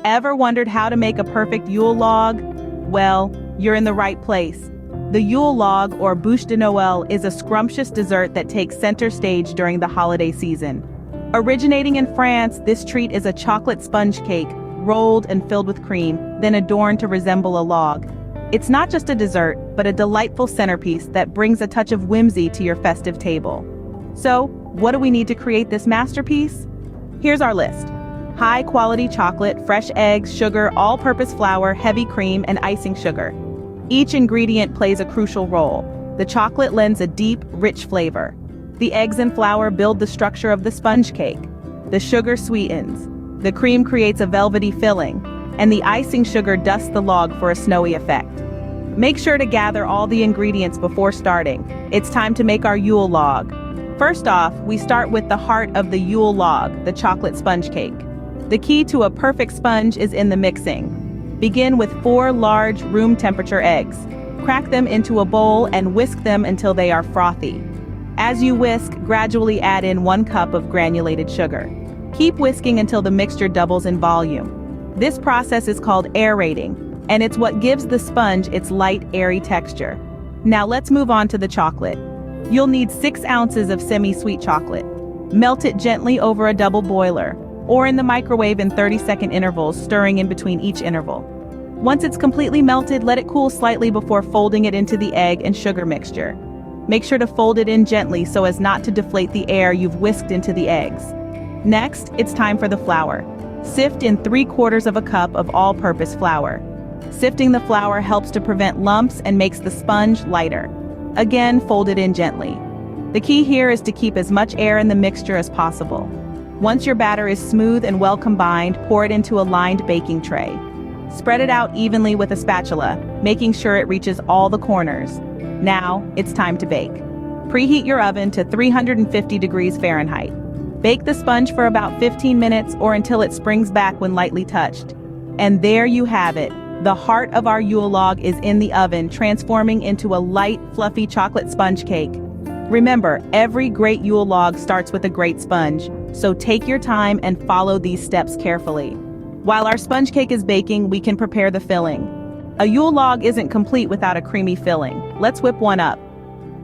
Ever wondered how to make a perfect Yule log? Well, you're in the right place. The Yule log, or bûche de Noël, is a scrumptious dessert that takes center stage during the holiday season. Originating in France, this treat is a chocolate sponge cake, rolled and filled with cream, then adorned to resemble a log. It's not just a dessert, but a delightful centerpiece that brings a touch of whimsy to your festive table. So, what do we need to create this masterpiece? Here's our list. High-quality chocolate, fresh eggs, sugar, all-purpose flour, heavy cream, and icing sugar. Each ingredient plays a crucial role. The chocolate lends a deep, rich flavor. The eggs and flour build the structure of the sponge cake. The sugar sweetens. The cream creates a velvety filling, and the icing sugar dusts the log for a snowy effect. Make sure to gather all the ingredients before starting. It's time to make our Yule log. First off, we start with the heart of the Yule log, the chocolate sponge cake. The key to a perfect sponge is in the mixing. Begin with 4 large, room-temperature eggs. Crack them into a bowl and whisk them until they are frothy. As you whisk, gradually add in 1 cup of granulated sugar. Keep whisking until the mixture doubles in volume. This process is called aerating, and it's what gives the sponge its light, airy texture. Now let's move on to the chocolate. You'll need 6 ounces of semi-sweet chocolate. Melt it gently over a double boiler, or in the microwave in 30-second intervals, stirring in between each interval. Once it's completely melted, let it cool slightly before folding it into the egg and sugar mixture. Make sure to fold it in gently so as not to deflate the air you've whisked into the eggs. Next, it's time for the flour. Sift in 3/4 cup of all-purpose flour. Sifting the flour helps to prevent lumps and makes the sponge lighter. Again, fold it in gently. The key here is to keep as much air in the mixture as possible. Once your batter is smooth and well combined, pour it into a lined baking tray. Spread it out evenly with a spatula, making sure it reaches all the corners. Now, it's time to bake. Preheat your oven to 350 degrees Fahrenheit. Bake the sponge for about 15 minutes or until it springs back when lightly touched. And there you have it. The heart of our Yule log is in the oven, transforming into a light, fluffy chocolate sponge cake. Remember, every great Yule log starts with a great sponge, so take your time and follow these steps carefully. While our sponge cake is baking, we can prepare the filling. A Yule log isn't complete without a creamy filling. Let's whip one up.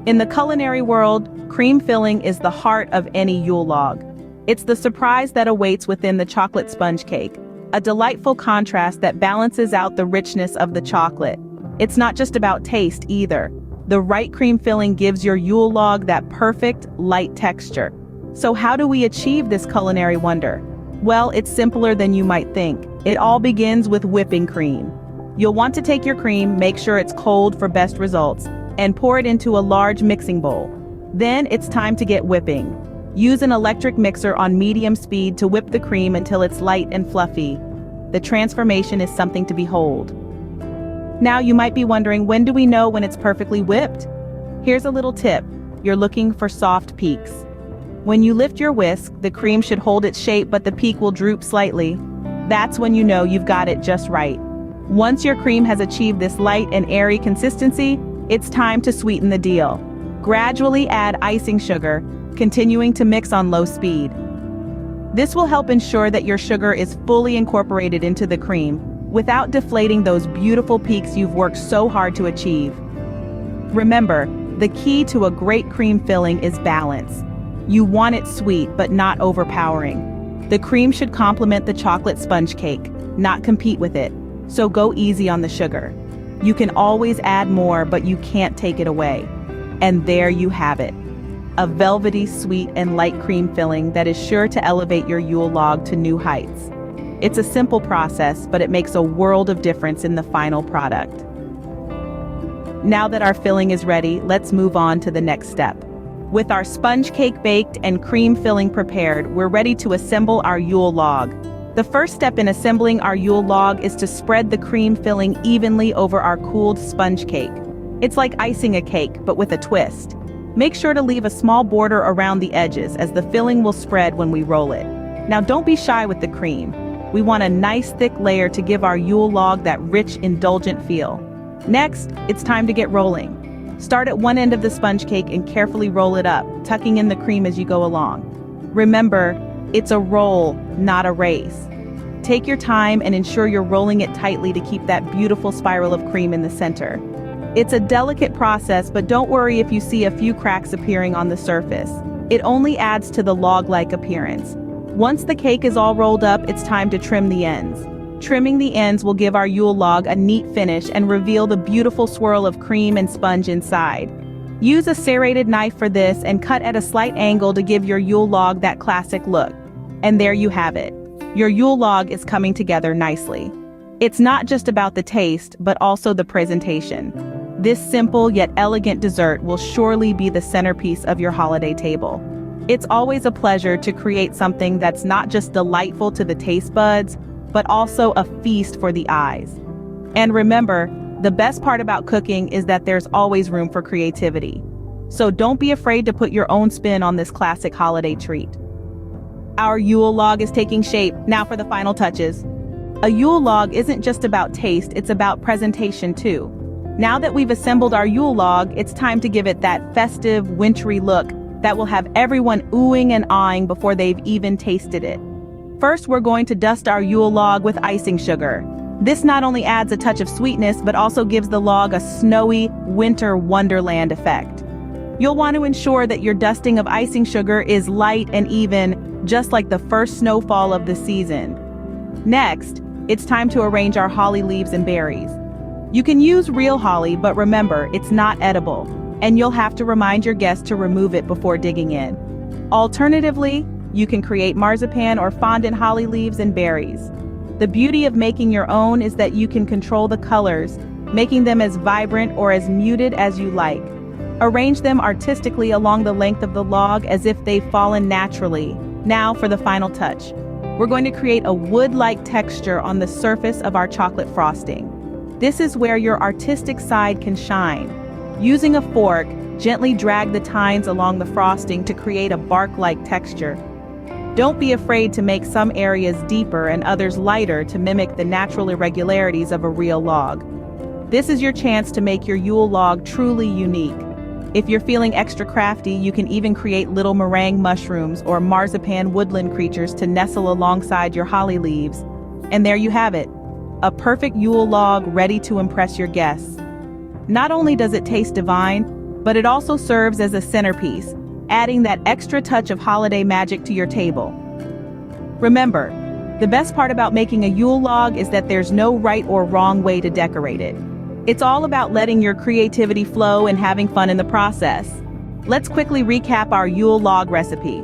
In the culinary world, cream filling is the heart of any Yule log. It's the surprise that awaits within the chocolate sponge cake, a delightful contrast that balances out the richness of the chocolate. It's not just about taste either. The right cream filling gives your Yule log that perfect, light texture. So how do we achieve this culinary wonder? Well, it's simpler than you might think. It all begins with whipping cream. You'll want to take your cream, make sure it's cold for best results, and pour it into a large mixing bowl. Then it's time to get whipping. Use an electric mixer on medium speed to whip the cream until it's light and fluffy. The transformation is something to behold. Now you might be wondering, when do we know when it's perfectly whipped? Here's a little tip. You're looking for soft peaks. When you lift your whisk, the cream should hold its shape, but the peak will droop slightly. That's when you know you've got it just right. Once your cream has achieved this light and airy consistency, it's time to sweeten the deal. Gradually add icing sugar, continuing to mix on low speed. This will help ensure that your sugar is fully incorporated into the cream, without deflating those beautiful peaks you've worked so hard to achieve. Remember, the key to a great cream filling is balance. You want it sweet, but not overpowering. The cream should complement the chocolate sponge cake, not compete with it, so go easy on the sugar. You can always add more, but you can't take it away. And there you have it. A velvety, sweet, and light cream filling that is sure to elevate your Yule log to new heights. It's a simple process, but it makes a world of difference in the final product. Now that our filling is ready, let's move on to the next step. With our sponge cake baked and cream filling prepared, we're ready to assemble our Yule log. The first step in assembling our Yule log is to spread the cream filling evenly over our cooled sponge cake. It's like icing a cake, but with a twist. Make sure to leave a small border around the edges, as the filling will spread when we roll it. Now don't be shy with the cream. We want a nice thick layer to give our Yule log that rich, indulgent feel. Next, it's time to get rolling. Start at one end of the sponge cake and carefully roll it up, tucking in the cream as you go along. Remember, it's a roll, not a race. Take your time and ensure you're rolling it tightly to keep that beautiful spiral of cream in the center. It's a delicate process, but don't worry if you see a few cracks appearing on the surface. It only adds to the log-like appearance. Once the cake is all rolled up, it's time to trim the ends. Trimming the ends will give our Yule log a neat finish and reveal the beautiful swirl of cream and sponge inside. Use a serrated knife for this and cut at a slight angle to give your Yule log that classic look. And there you have it. Your Yule log is coming together nicely. It's not just about the taste, but also the presentation. This simple yet elegant dessert will surely be the centerpiece of your holiday table. It's always a pleasure to create something that's not just delightful to the taste buds, but also a feast for the eyes. And remember, the best part about cooking is that there's always room for creativity. So don't be afraid to put your own spin on this classic holiday treat. Our Yule log is taking shape. Now for the final touches. A Yule log isn't just about taste, it's about presentation too. Now that we've assembled our Yule log, it's time to give it that festive, wintry look that will have everyone oohing and aahing before they've even tasted it. First, we're going to dust our Yule log with icing sugar. This not only adds a touch of sweetness, but also gives the log a snowy, winter wonderland effect. You'll want to ensure that your dusting of icing sugar is light and even, just like the first snowfall of the season. Next, it's time to arrange our holly leaves and berries. You can use real holly, but remember, it's not edible, and you'll have to remind your guests to remove it before digging in. Alternatively, you can create marzipan or fondant holly leaves and berries. The beauty of making your own is that you can control the colors, making them as vibrant or as muted as you like. Arrange them artistically along the length of the log as if they've fallen naturally. Now for the final touch. We're going to create a wood-like texture on the surface of our chocolate frosting. This is where your artistic side can shine. Using a fork, gently drag the tines along the frosting to create a bark-like texture. Don't be afraid to make some areas deeper and others lighter to mimic the natural irregularities of a real log. This is your chance to make your Yule log truly unique. If you're feeling extra crafty, you can even create little meringue mushrooms or marzipan woodland creatures to nestle alongside your holly leaves. And there you have it, a perfect Yule log ready to impress your guests. Not only does it taste divine, but it also serves as a centerpiece, adding that extra touch of holiday magic to your table. Remember, the best part about making a Yule log is that there's no right or wrong way to decorate it. It's all about letting your creativity flow and having fun in the process. Let's quickly recap our Yule log recipe.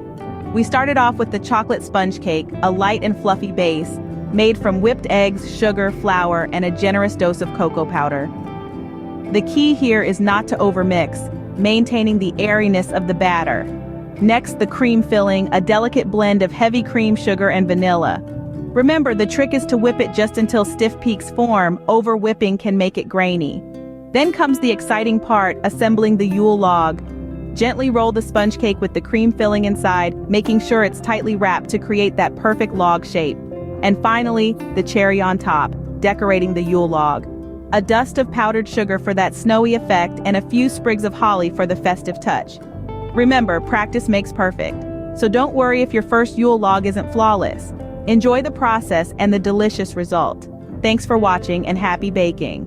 We started off with the chocolate sponge cake, a light and fluffy base, made from whipped eggs, sugar, flour, and a generous dose of cocoa powder. The key here is not to overmix, maintaining the airiness of the batter. Next, the cream filling, a delicate blend of heavy cream, sugar, and vanilla. Remember, the trick is to whip it just until stiff peaks form. Over whipping can make it grainy. Then comes the exciting part, assembling the Yule log. Gently roll the sponge cake with the cream filling inside, making sure it's tightly wrapped to create that perfect log shape. And finally, the cherry on top, decorating the Yule log. A dust of powdered sugar for that snowy effect and a few sprigs of holly for the festive touch. Remember, practice makes perfect. So don't worry if your first Yule log isn't flawless. Enjoy the process and the delicious result. Thanks for watching and happy baking.